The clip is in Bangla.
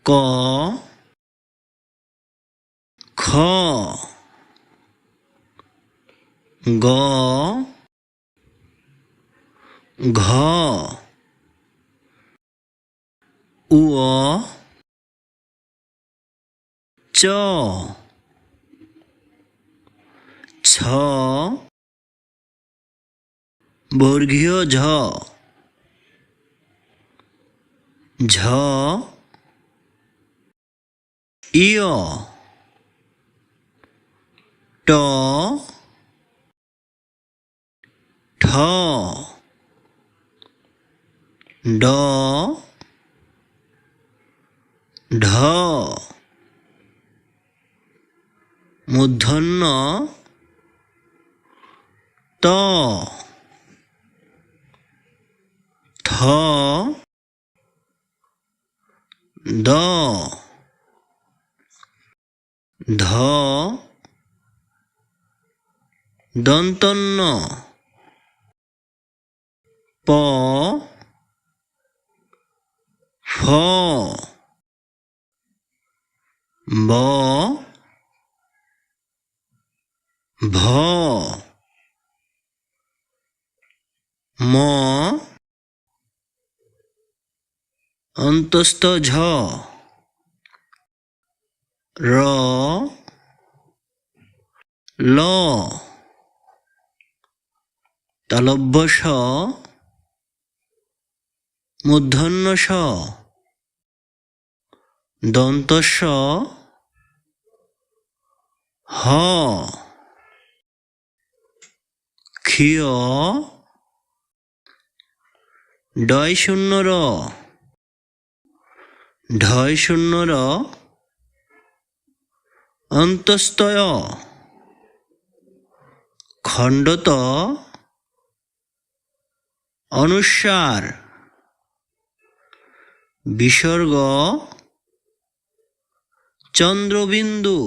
ক খ গ ঘ উ চ ছ বর্গীয় ঝ ঝ ইয় ট ঠ ড ঢ মূর্ধন্য ত থ দ ধ দন্তন্য প ফ ব ভ ম অন্তস্থ ঝ র ল তালব্য স মূর্ধন্য স দন্ত স হ ক্ষিয় ডয় শূন্য র ঢয় শূন্য র অন্তস্তয় খণ্ডত অনুস্বার বিসর্গ চন্দ্রবিন্দু